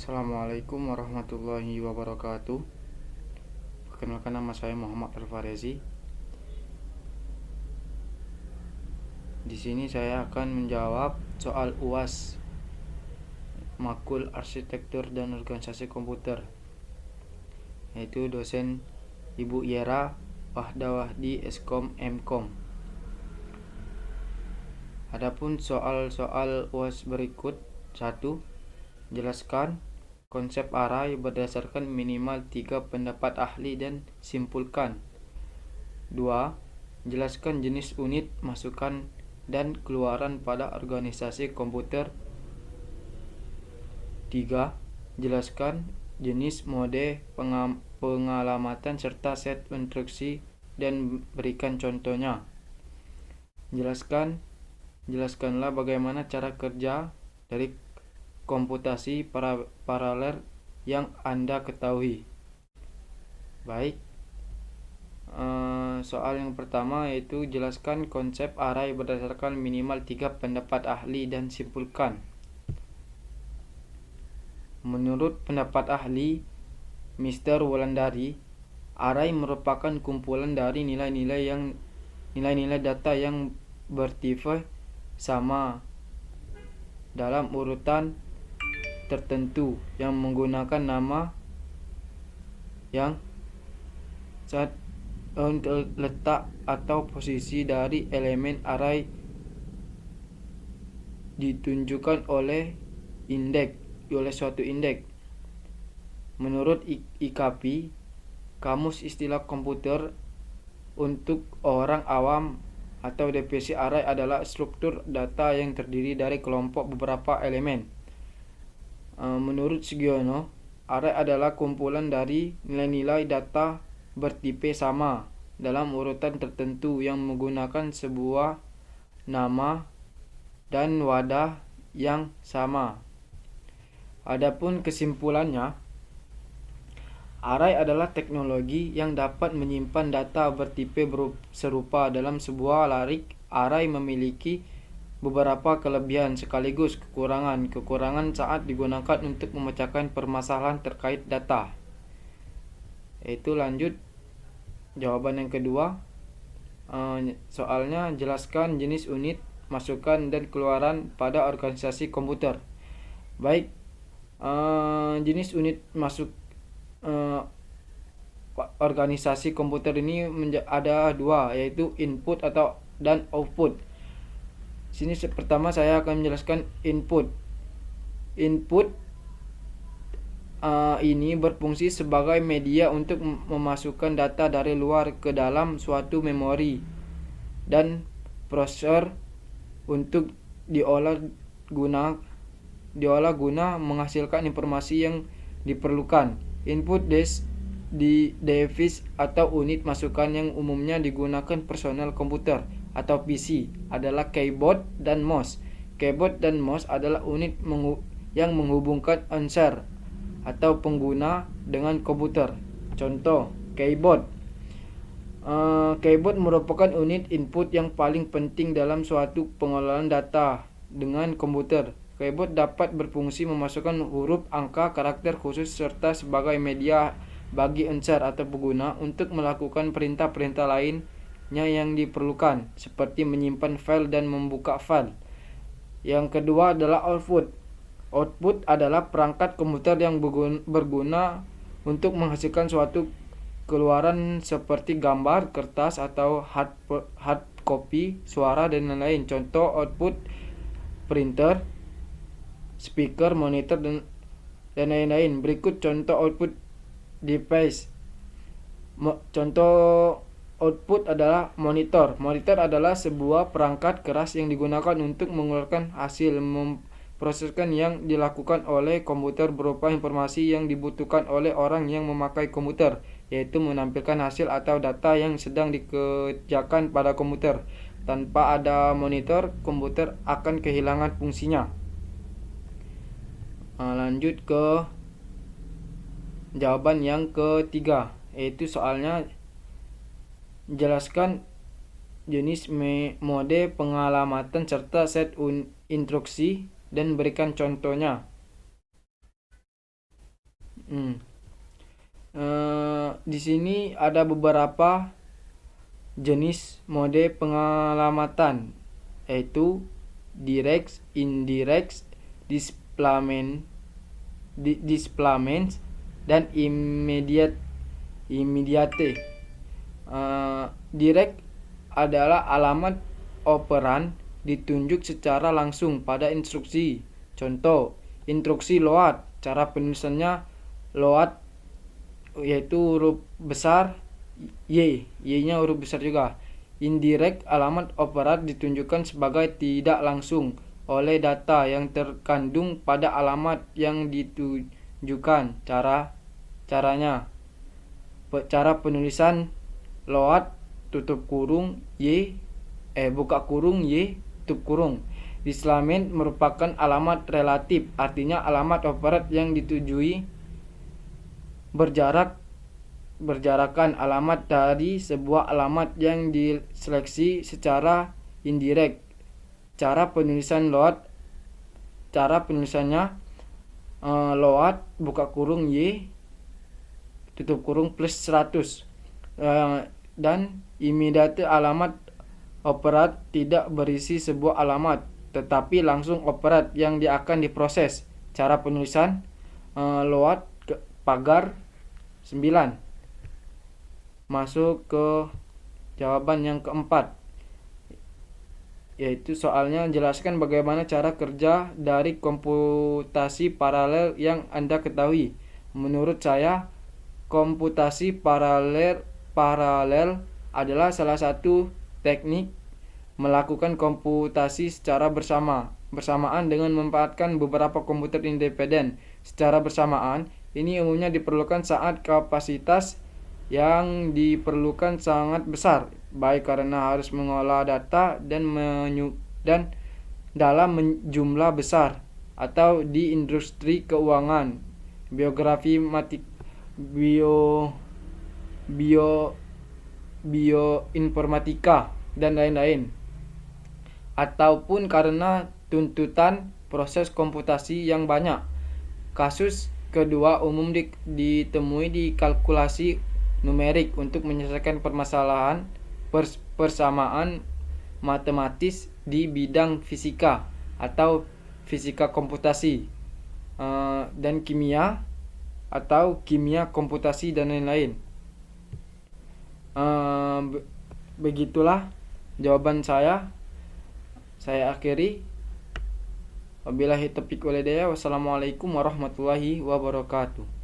Assalamualaikum warahmatullahi wabarakatuh. Perkenalkan, nama saya Muhammad Alfarezi. Di sini saya akan menjawab soal UAS Makul Arsitektur dan Organisasi Komputer, yaitu dosen Ibu Yera Wahdawahdi Eskom Mkom. Adapun soal-soal UAS berikut: 1. Jelaskan konsep array berdasarkan minimal 3 pendapat ahli dan simpulkan. 2. Jelaskan jenis unit masukan dan keluaran pada organisasi komputer. 3. Jelaskan jenis mode pengalamatan serta set instruksi dan berikan contohnya. Jelaskanlah bagaimana cara kerja dari komputasi paralel yang Anda ketahui. Baik, soal yang pertama yaitu jelaskan konsep array berdasarkan minimal 3 pendapat ahli dan simpulkan. Menurut pendapat ahli Mr. Wulandari, array merupakan kumpulan dari nilai-nilai data yang bertipe sama dalam urutan tertentu yang menggunakan nama yang letak atau posisi dari elemen array ditunjukkan oleh suatu indeks. Menurut IKP, Kamus Istilah Komputer untuk orang awam atau definisi array adalah struktur data yang terdiri dari kelompok beberapa elemen. Menurut Sugiono, array adalah kumpulan dari nilai-nilai data bertipe sama dalam urutan tertentu yang menggunakan sebuah nama dan wadah yang sama. Adapun kesimpulannya, array adalah teknologi yang dapat menyimpan data bertipe serupa dalam sebuah larik. Array memiliki beberapa kelebihan sekaligus kekurangan saat digunakan untuk memecahkan permasalahan terkait data. Itu lanjut jawaban yang kedua. Soalnya jelaskan jenis unit masukan dan keluaran pada organisasi komputer. Baik, jenis unit masuk organisasi komputer ini ada dua, yaitu input dan output. Sini pertama saya akan menjelaskan input. Input ini berfungsi sebagai media untuk memasukkan data dari luar ke dalam suatu memori dan prosesor untuk diolah guna menghasilkan informasi yang diperlukan. Input device atau unit masukan yang umumnya digunakan personel komputer atau PC adalah keyboard dan mouse. Keyboard dan mouse adalah unit yang menghubungkan user atau pengguna dengan komputer. Contoh, keyboard. Keyboard merupakan unit input yang paling penting dalam suatu pengelolaan data dengan komputer. Keyboard dapat berfungsi memasukkan huruf, angka, karakter khusus serta sebagai media bagi user atau pengguna untuk melakukan perintah-perintah lainnya yang diperlukan, seperti menyimpan file dan membuka file. Yang kedua adalah output. Output adalah perangkat komputer yang berguna untuk menghasilkan suatu keluaran seperti gambar, kertas, atau hard copy, suara, dan lain-lain. Contoh output printer, speaker, monitor, dan lain-lain. Berikut contoh output device. Contoh output adalah monitor. Monitor adalah sebuah perangkat keras yang digunakan untuk mengeluarkan hasil memproseskan yang dilakukan oleh komputer berupa informasi yang dibutuhkan oleh orang yang memakai komputer, yaitu menampilkan hasil atau data yang sedang dikerjakan pada komputer. Tanpa ada monitor, komputer akan kehilangan fungsinya. Lanjut ke jawaban yang ketiga, yaitu soalnya jelaskan jenis mode pengalamatan serta set instruksi dan berikan contohnya. Hmm. Di sini ada beberapa jenis mode pengalamatan, yaitu direct, indirect, displacement, dan immediate. Direct adalah alamat operan ditunjuk secara langsung pada instruksi. Contoh, instruksi load, cara penulisannya load yaitu huruf besar Y-nya huruf besar juga. Indirect, alamat operan ditunjukkan sebagai tidak langsung oleh data yang terkandung pada alamat yang ditujukan. Caranya, cara penulisan load tutup kurung buka kurung Y tutup kurung. Displacement merupakan alamat relatif, artinya alamat operan yang ditujui berjarakan alamat dari sebuah alamat yang diseleksi secara indirect. Cara penulisannya load buka kurung Y tutup kurung plus 100. Dan immediate, alamat operan tidak berisi sebuah alamat tetapi langsung operan yang akan diproses. Cara penulisan load pagar 9. Masuk ke jawaban yang keempat, yaitu soalnya jelaskan bagaimana cara kerja dari komputasi paralel yang Anda ketahui. Menurut saya, komputasi paralel adalah salah satu teknik melakukan komputasi secara bersamaan dengan memanfaatkan beberapa komputer independen secara bersamaan. Ini umumnya diperlukan saat kapasitas yang diperlukan sangat besar, baik karena harus mengolah data dan dalam jumlah besar, atau di industri keuangan, bioinformatika, dan lain-lain, ataupun karena tuntutan proses komputasi yang banyak. Kasus kedua umum ditemui di kalkulasi numerik untuk menyelesaikan permasalahan persamaan matematis di bidang fisika atau fisika komputasi, dan kimia atau kimia komputasi, dan lain-lain. Begitulah jawaban saya akhiri. Wabillahi taufiq wal hidayah. Wassalamualaikum warahmatullahi wabarakatuh.